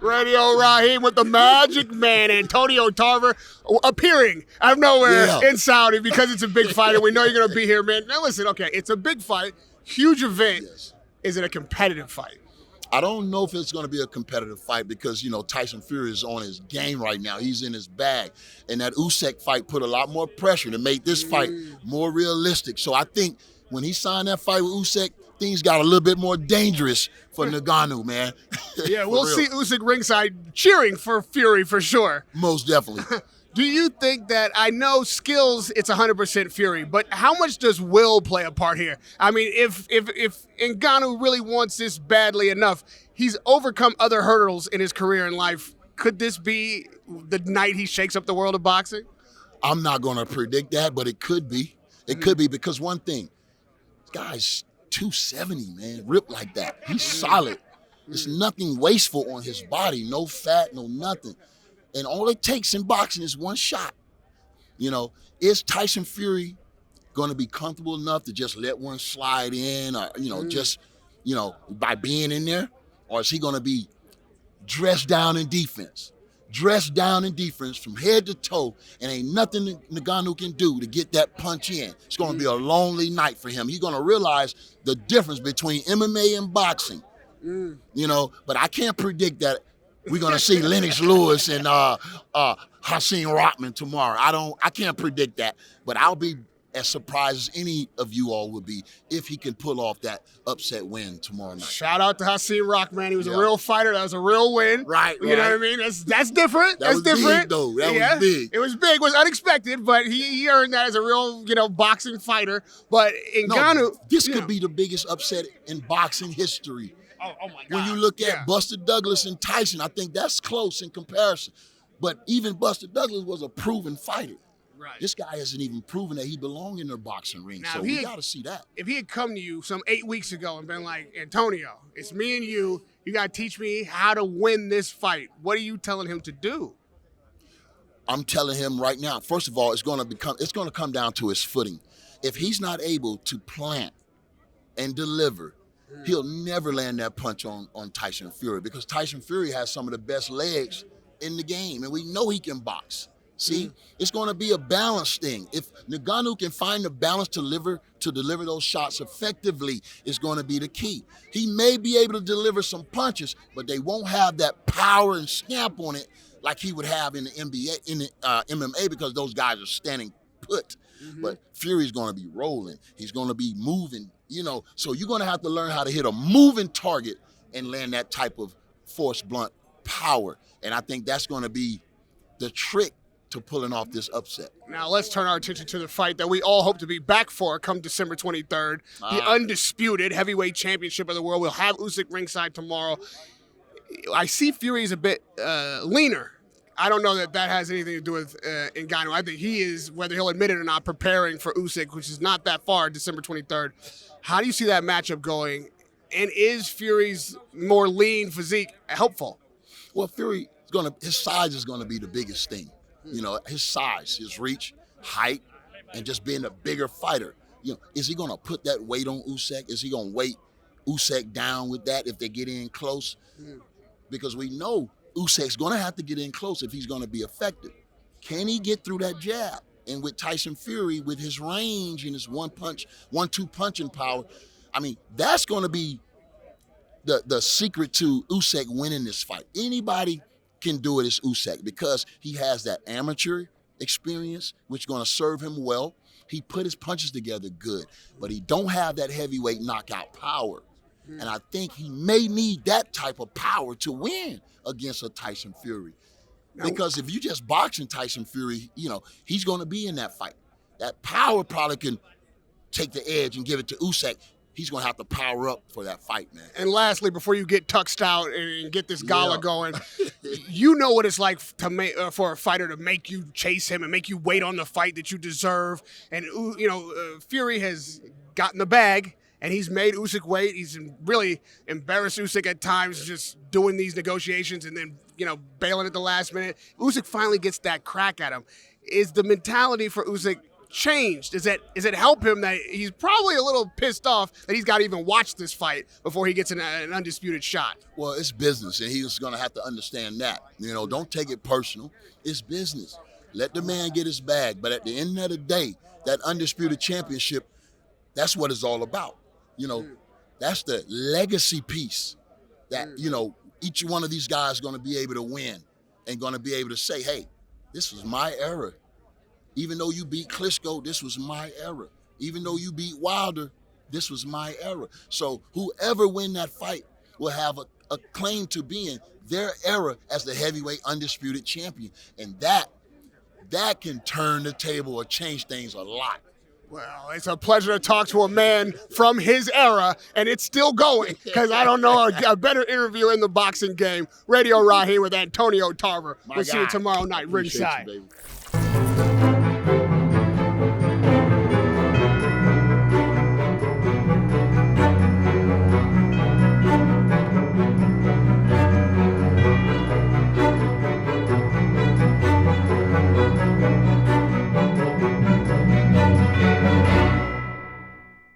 Radio Rahim with the Magic Man, Antonio Tarver, appearing out of nowhere in Saudi because it's a big fight, and we know you're going to be here, man. Now listen, okay, it's a big fight, huge event. Yes. Is it a competitive fight? I don't know if it's going to be a competitive fight because, Tyson Fury is on his game right now. He's in his bag. And that Usyk fight put a lot more pressure to make this fight more realistic. So I think when he signed that fight with Usyk, things got a little bit more dangerous for Ngannou, man. Yeah, we'll see Usyk ringside cheering for Fury for sure. Most definitely. Do you think that, I know skills, it's 100% Fury, but how much does will play a part here? I mean, if Ngannou really wants this badly enough, he's overcome other hurdles in his career and life. Could this be the night he shakes up the world of boxing? I'm not going to predict that, but it could be. It could be because one thing, this guy's 270, man, ripped like that. He's solid. There's nothing wasteful on his body, no fat, no nothing. And all it takes in boxing is one shot. Is Tyson Fury going to be comfortable enough to just let one slide in or, by being in there? Or is he going to be dressed down in defense? Dressed down in defense from head to toe, and ain't nothing Ngannou can do to get that punch in. It's going to be a lonely night for him. He's going to realize the difference between MMA and boxing. But I can't predict that we're gonna see Lennox Lewis and Hakeem Rockman tomorrow. I can't predict that, but I'll be as surprised as any of you all would be if he can pull off that upset win tomorrow night. Shout out to Hakeem Rockman. He was a real fighter. That was a real win. Right. You know what I mean? That's different. That was different. Big, though. That was big. It was big. It was unexpected, but he earned that as a real, boxing fighter. But Ngannou, this could be the biggest upset in boxing history. Oh my God. When you look at Buster Douglas and Tyson, I think that's close in comparison. But even Buster Douglas was a proven fighter. Right. This guy hasn't even proven that he belongs in the boxing ring. Now, so we got to see that. If he had come to you some 8 weeks ago and been like, Antonio, it's me and you got to teach me how to win this fight, what are you telling him to do? I'm telling him right now, first of all, it's going to come down to his footing. If he's not able to plant and deliver, he'll never land that punch on Tyson Fury because Tyson Fury has some of the best legs in the game, and we know he can box. See, it's going to be a balance thing. If Ngannou can find the balance to deliver those shots effectively, is going to be the key. He may be able to deliver some punches, but they won't have that power and stamp on it like he would have in the MMA because those guys are standing put. But Fury's going to be rolling. He's going to be moving. So you're going to have to learn how to hit a moving target and land that type of force blunt power. And I think that's going to be the trick to pulling off this upset. Now let's turn our attention to the fight that we all hope to be back for come December 23rd. The undisputed heavyweight championship of the world. We'll have Usyk ringside tomorrow. I see Fury is a bit leaner. I don't know that has anything to do with Ngannou. I think he is, whether he'll admit it or not, preparing for Usyk, which is not that far, December 23rd. How do you see that matchup going? And is Fury's more lean physique helpful? Well, his size is going to be the biggest thing. His size, his reach, height, and just being a bigger fighter. Is he going to put that weight on Usyk? Is he going to weight Usyk down with that if they get in close? Because we know Usyk's going to have to get in close if he's going to be effective. Can he get through that jab? And with Tyson Fury, with his range and his one-two punching power, I mean, that's going to be the secret to Usyk winning this fight. Anybody can do it as Usyk because he has that amateur experience, which is going to serve him well. He put his punches together good, but he don't have that heavyweight knockout power. And I think he may need that type of power to win against a Tyson Fury. Because if you just boxing Tyson Fury, he's going to be in that fight. That power probably can take the edge and give it to Usyk. He's going to have to power up for that fight, man. And lastly, before you get tuxed out and get this gala going, you know what it's like for a fighter to make you chase him and make you wait on the fight that you deserve. And, Fury has gotten the bag, and he's made Usyk wait. He's really embarrassed Usyk at times just doing these negotiations and then, bailing at the last minute. Usyk finally gets that crack at him. Is the mentality for Usyk changed? Does it help him that he's probably a little pissed off that he's got to even watch this fight before he gets an undisputed shot? Well, it's business, and he's going to have to understand that. You know, don't take it personal. It's business. Let the man get his bag. But at the end of the day, that undisputed championship, that's what it's all about. You know, that's the legacy piece that, you know, each one of these guys is going to be able to win and going to be able to say, hey, this was my era. Even though you beat Klitschko, this was my era. Even though you beat Wilder, this was my era. So whoever win that fight will have a claim to being their era as the heavyweight undisputed champion. And that can turn the table or change things a lot. Well, it's a pleasure to talk to a man from his era, and it's still going, because I don't know a better interview in the boxing game. Radio Rahim with Antonio Tarver. We'll see you tomorrow night, ringside. Appreciate you, baby.